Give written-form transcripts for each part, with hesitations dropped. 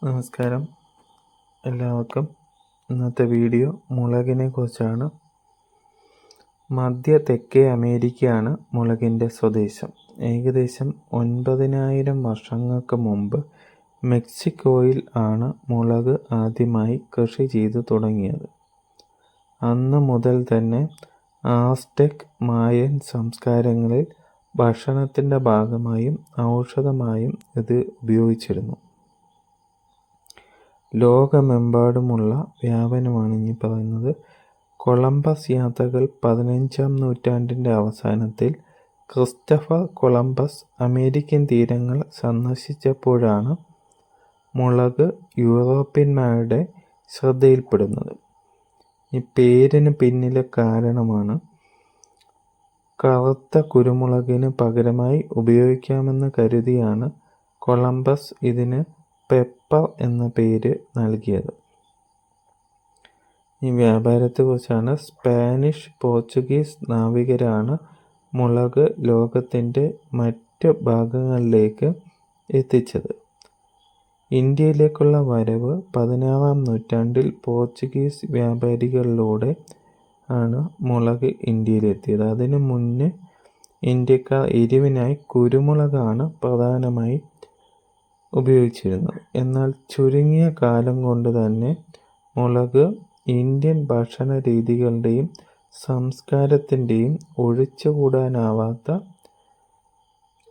നമസ്കാരം എല്ലാവർക്കും. ഇന്നത്തെ വീഡിയോ മുളകിനെ കുറിച്ചാണ്. മധ്യ തെക്കേ അമേരിക്കയാണ് മുളകിൻ്റെ സ്വദേശം. ഏകദേശം 9,000 വർഷങ്ങൾക്ക് മുമ്പ് മെക്സിക്കോയിൽ ആണ് മുളക് ആദ്യമായി കൃഷി ചെയ്തു തുടങ്ങിയത്. അന്ന് മുതൽ തന്നെ ആസ്ടെക്, മായൻ സംസ്കാരങ്ങളിൽ ഭക്ഷണത്തിൻ്റെ ഭാഗമായും ഔഷധമായും ഇത് ഉപയോഗിച്ചിരുന്നു. ലോകമെമ്പാടുമുള്ള വ്യാപനമാണ് ഇനി പറയുന്നത്. കൊളംബസ് യാത്രകൾ 15-ാം നൂറ്റാണ്ടിൻ്റെ അവസാനത്തിൽ ക്രിസ്റ്റഫർ കൊളംബസ് അമേരിക്കൻ തീരങ്ങൾ സന്ദർശിച്ചപ്പോഴാണ് മുളക് യൂറോപ്യന്മാരുടെ ശ്രദ്ധയിൽപ്പെടുന്നത്. ഈ പേരിന് പിന്നിലെ കാരണമാണ് കറുത്ത കുരുമുളകിന് പകരമായി ഉപയോഗിക്കാമെന്ന് കരുതിയാണ് കൊളംബസ് ഇതിന് പെപ്പർ എന്ന പേര് നൽകിയത്. ഈ വ്യാപാരത്തെക്കുറിച്ചാണ്. സ്പാനിഷ്, പോർച്ചുഗീസ് നാവികരാണ് മുളക് ലോകത്തിൻ്റെ മറ്റ് ഭാഗങ്ങളിലേക്ക് എത്തിച്ചത്. ഇന്ത്യയിലേക്കുള്ള വരവ് 16-ാം നൂറ്റാണ്ടിൽ പോർച്ചുഗീസ് വ്യാപാരികളിലൂടെ ആണ് മുളക് ഇന്ത്യയിലെത്തിയത്. അതിനു മുന്നേ ഇന്ത്യക്കാർ എരിവിനായി കുരുമുളകാണ് പ്രധാനമായി ഉപയോഗിച്ചിരുന്നത്. എന്നാൽ ചുരുങ്ങിയ കാലം കൊണ്ട് തന്നെ മുളക് ഇന്ത്യൻ ഭക്ഷണ രീതികളുടെയും സംസ്കാരത്തിൻ്റെയും ഒഴിച്ചുകൂടാനാവാത്ത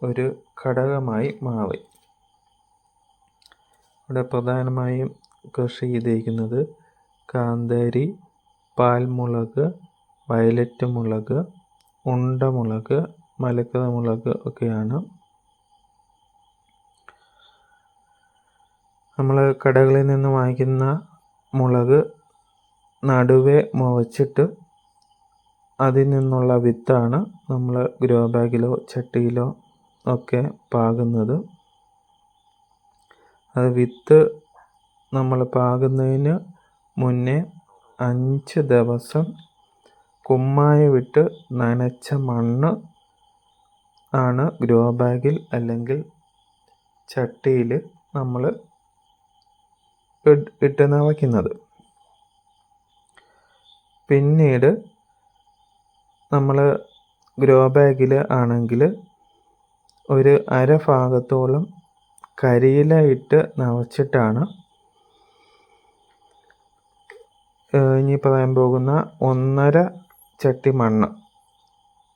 ഒരു ഘടകമായി മാറി. ഇവിടെ പ്രധാനമായും കൃഷി ചെയ്തിരിക്കുന്നത് കാന്താരി, പാൽമുളക്, വയലറ്റ് മുളക്, ഉണ്ടമുളക്, മലക്കറ മുളക് ഒക്കെയാണ്. നമ്മൾ കടകളിൽ നിന്ന് വാങ്ങിക്കുന്ന മുളക് നടുവേ മുറിച്ചിട്ട് അതിൽ നിന്നുള്ള വിത്താണ് നമ്മൾ ഗ്രോ ബാഗിലോ ചട്ടിയിലോ ഒക്കെ പാകുന്നത്. അത് വിത്ത് നമ്മൾ പാകുന്നതിന് മുന്നേ 5 ദിവസം കുമ്മായമിട്ട് നനച്ച മണ്ണ് ആണ് ഗ്രോ ബാഗിൽ അല്ലെങ്കിൽ ചട്ടിയിൽ നമ്മൾ ഇട്ട് നിറയ്ക്കുന്നത്. പിന്നീട് നമ്മൾ ഗ്രോ ബാഗിൽ ആണെങ്കിൽ ഒരു അരഭാഗത്തോളം കരിയില ഇട്ട് നിറച്ചിട്ടാണ് ഇനി പറയാൻ പോകുന്ന 1.5 ചട്ടി മണ്ണ്.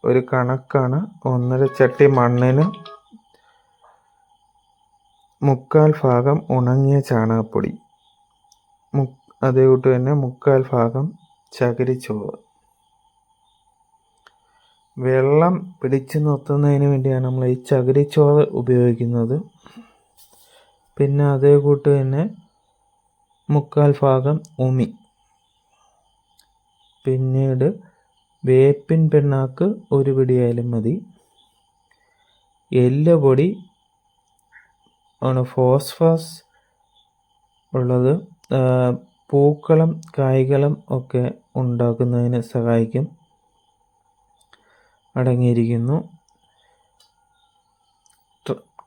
ഒരു കണക്കാണ്. 1.5 ചട്ടി മണ്ണിന് 3/4 ഭാഗം ഉണങ്ങിയ ചാണകപ്പൊടി, അതേകൂട്ട് തന്നെ 3/4 ഭാഗം ചകിരിച്ചോറ്. വെള്ളം പിടിച്ചു നിർത്തുന്നതിന് വേണ്ടിയാണ് നമ്മൾ ഈ ചകിരിച്ചോറ് ഉപയോഗിക്കുന്നത്. പിന്നെ അതേകൂട്ട് തന്നെ 3/4 ഭാഗം ഉമി, പിന്നീട് വേപ്പിൻ പിണ്ണാക്ക് 1 പിടിയായാലും മതി. എല്ലുപൊടി ആണ് ഫോസ്ഫറസ് ഉള്ളത്. പൂക്കളും കായ്കളും ഒക്കെ ഉണ്ടാക്കുന്നതിന് സഹായിക്കും. അടങ്ങിയിരിക്കുന്നു.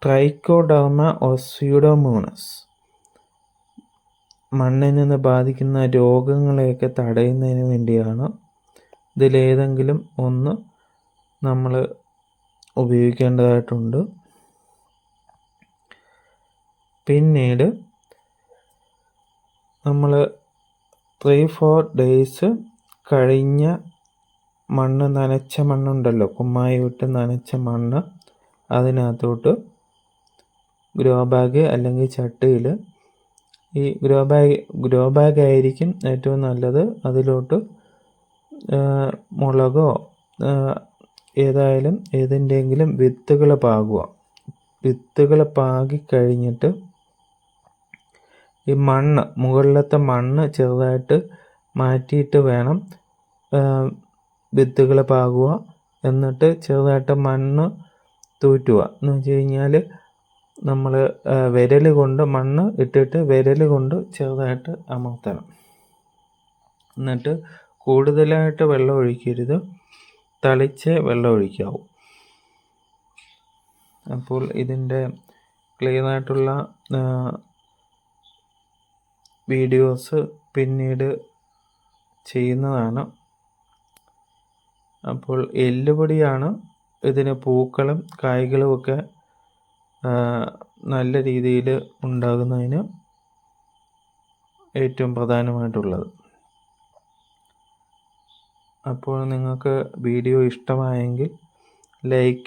ട്രൈക്കോഡർമ സ്യൂഡോമോണസ് മണ്ണിൽ നിന്ന് ബാധിക്കുന്ന രോഗങ്ങളെയൊക്കെ തടയുന്നതിന് വേണ്ടിയാണ്. ഇതിലേതെങ്കിലും ഒന്ന് നമ്മൾ ഉപയോഗിക്കേണ്ടതായിട്ടുണ്ട്. പിന്നീട് നമ്മൾ 3-4 ഡേയ്സ് കഴിഞ്ഞ മണ്ണ്, നനച്ച മണ്ണുണ്ടല്ലോ, കുമ്മായിട്ട് നനച്ച മണ്ണ്, അതിനകത്തോട്ട് ഗ്രോ ബാഗ് അല്ലെങ്കിൽ ചട്ടിയിൽ, ഈ ഗ്രോ ബാഗ് ആയിരിക്കും ഏറ്റവും നല്ലത്. അതിലോട്ട് മുളകോ ഏതിൻ്റെയെങ്കിലും വിത്തുകൾ പാകുക. വിത്തുകൾ പാകിക്കഴിഞ്ഞിട്ട് ഈ മണ്ണ്, മുകളിലത്തെ മണ്ണ് ചെറുതായിട്ട് മാറ്റിയിട്ട് വേണം വിത്തുകൾ പാകുക. എന്നിട്ട് ചെറുതായിട്ട് മണ്ണ് തൂറ്റുക. എന്ന് വെച്ച് കഴിഞ്ഞാൽ നമ്മൾ വിരൽ കൊണ്ട് മണ്ണ് ഇട്ടിട്ട് വിരൽ കൊണ്ട് ചെറുതായിട്ട് അമർത്തണം. എന്നിട്ട് കൂടുതലായിട്ട് വെള്ളം ഒഴിക്കരുത്, തളിച്ചേ വെള്ളം ഒഴിക്കാവൂ. അപ്പോൾ ഇതിൻ്റെ ക്ലിയറായിട്ടുള്ള വീഡിയോസ് പിന്നീട് ചെയ്യുന്നതാണ്. അപ്പോൾ എല്ലുപൊടിയാണ് ഇതിന് പൂക്കളും കായ്കളുമൊക്കെ നല്ല രീതിയിൽ ഉണ്ടാകുന്നതിന് ഏറ്റവും പ്രധാനമായിട്ടുള്ളത്. അപ്പോൾ നിങ്ങൾക്ക് വീഡിയോ ഇഷ്ടമായെങ്കിൽ ലൈക്ക്